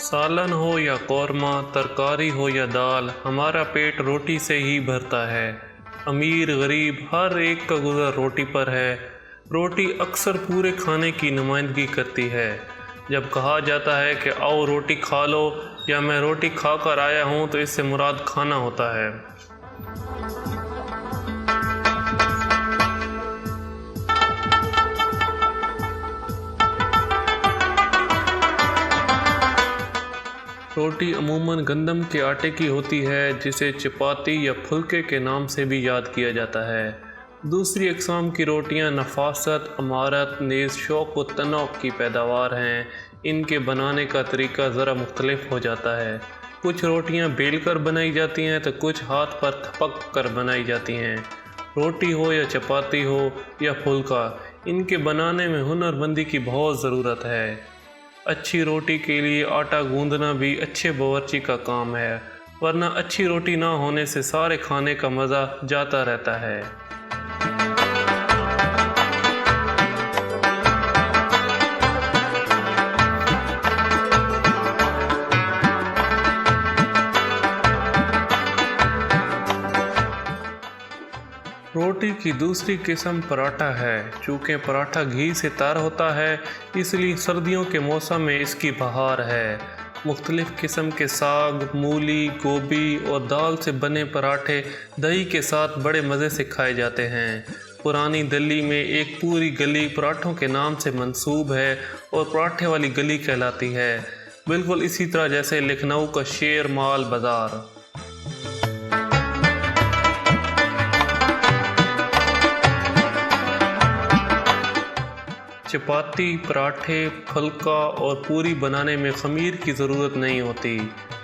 سالن ہو یا قورمہ، ترکاری ہو یا دال، ہمارا پیٹ روٹی سے ہی بھرتا ہے۔ امیر غریب ہر ایک کا گزر روٹی پر ہے۔ روٹی اکثر پورے کھانے کی نمائندگی کرتی ہے۔ جب کہا جاتا ہے کہ آؤ روٹی کھا لو یا میں روٹی کھا کر آیا ہوں تو اس سے مراد کھانا ہوتا ہے۔ روٹی عموماً گندم کے آٹے کی ہوتی ہے، جسے چپاتی یا پھلکے کے نام سے بھی یاد کیا جاتا ہے۔ دوسری اقسام کی روٹیاں نفاست، امارت، نیز شوق و تنوع کی پیداوار ہیں۔ ان کے بنانے کا طریقہ ذرا مختلف ہو جاتا ہے۔ کچھ روٹیاں بیل کر بنائی جاتی ہیں تو کچھ ہاتھ پر تھپک کر بنائی جاتی ہیں۔ روٹی ہو یا چپاتی ہو یا پھلکا، ان کے بنانے میں ہنر مندی کی بہت ضرورت ہے۔ اچھی روٹی کے لیے آٹا گوندنا بھی اچھے باورچی کا کام ہے، ورنہ اچھی روٹی نہ ہونے سے سارے کھانے کا مزہ جاتا رہتا ہے۔ روٹی کی دوسری قسم پراٹھا ہے۔ چونکہ پراٹھا گھی سے تر ہوتا ہے، اس لیے سردیوں کے موسم میں اس کی بہار ہے۔ مختلف قسم کے ساگ، مولی، گوبھی اور دال سے بنے پراٹھے دہی کے ساتھ بڑے مزے سے کھائے جاتے ہیں۔ پرانی دلی میں ایک پوری گلی پراٹھوں کے نام سے منسوب ہے اور پراٹھے والی گلی کہلاتی ہے، بالکل اسی طرح جیسے لکھنؤ کا شیر مال بازار۔ چپاتی، پراٹھے، پھلکا اور پوری بنانے میں خمیر کی ضرورت نہیں ہوتی۔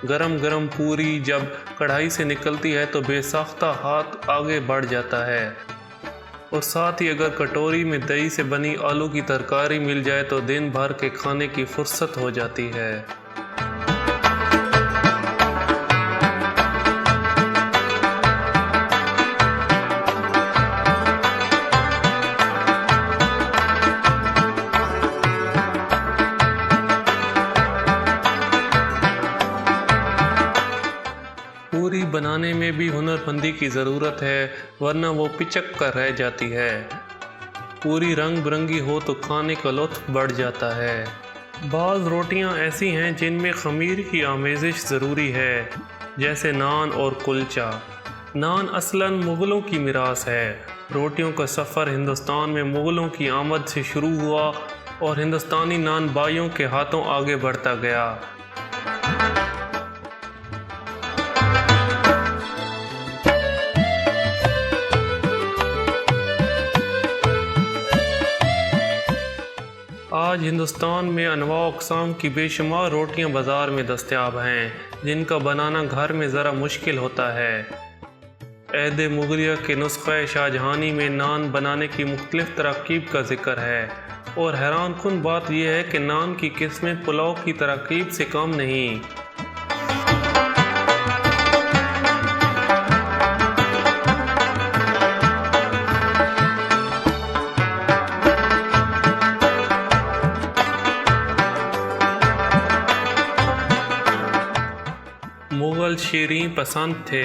گرم گرم پوری جب کڑھائی سے نکلتی ہے تو بے ساختہ ہاتھ آگے بڑھ جاتا ہے، اور ساتھ ہی اگر کٹوری میں دہی سے بنی آلو کی ترکاری مل جائے تو دن بھر کے کھانے کی فرصت ہو جاتی ہے۔ پوری بنانے میں بھی ہنر مندی کی ضرورت ہے، ورنہ وہ پچک کر رہ جاتی ہے۔ پوری رنگ برنگی ہو تو کھانے کا لطف بڑھ جاتا ہے۔ بعض روٹیاں ایسی ہیں جن میں خمیر کی آمیزش ضروری ہے، جیسے نان اور کلچا۔ نان اصلاً مغلوں کی میراث ہے۔ روٹیوں کا سفر ہندوستان میں مغلوں کی آمد سے شروع ہوا اور ہندوستانی نان بائیوں کے ہاتھوں آگے بڑھتا گیا۔ آج ہندوستان میں انواع و اقسام کی بے شمار روٹیاں بازار میں دستیاب ہیں، جن کا بنانا گھر میں ذرا مشکل ہوتا ہے۔ عہد مغلیہ کے نسخہ شاہجہانی میں نان بنانے کی مختلف تراکیب کا ذکر ہے، اور حیران کن بات یہ ہے کہ نان کی قسمیں پلاؤ کی تراکیب سے کم نہیں۔ مغل شیریں پسند تھے،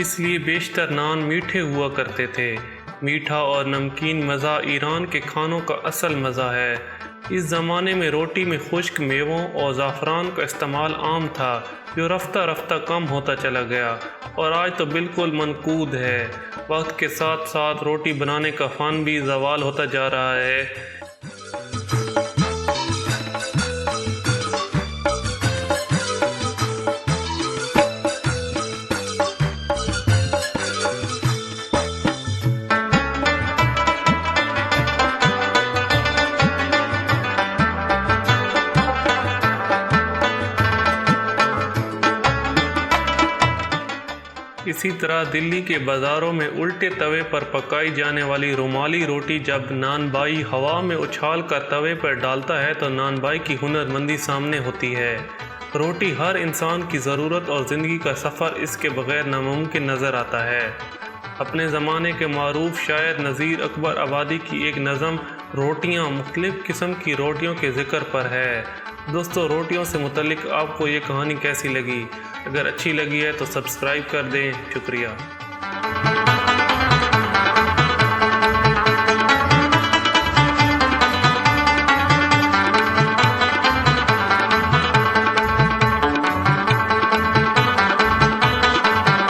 اس لیے بیشتر نان میٹھے ہوا کرتے تھے۔ میٹھا اور نمکین مزہ ایران کے کھانوں کا اصل مزہ ہے۔ اس زمانے میں روٹی میں خشک میووں اور زعفران کا استعمال عام تھا، جو رفتہ رفتہ کم ہوتا چلا گیا اور آج تو بالکل منقود ہے۔ وقت کے ساتھ ساتھ روٹی بنانے کا فن بھی زوال ہوتا جا رہا ہے۔ اسی طرح دلی کے بازاروں میں الٹے توے پر پکائی جانے والی رومالی روٹی جب نان بائی ہوا میں اچھال کر توے پر ڈالتا ہے تو نان بائی کی ہنر مندی سامنے ہوتی ہے۔ روٹی ہر انسان کی ضرورت اور زندگی کا سفر اس کے بغیر ناممکن نظر آتا ہے۔ اپنے زمانے کے معروف شاعر نذیر اکبر آبادی کی ایک نظم روٹیاں مختلف قسم کی روٹیوں کے ذکر پر ہے۔ دوستو روٹیوں سے متعلق آپ کو یہ کہانی کیسی لگی؟ اگر اچھی لگی ہے تو سبسکرائب کر دیں۔ شکریہ۔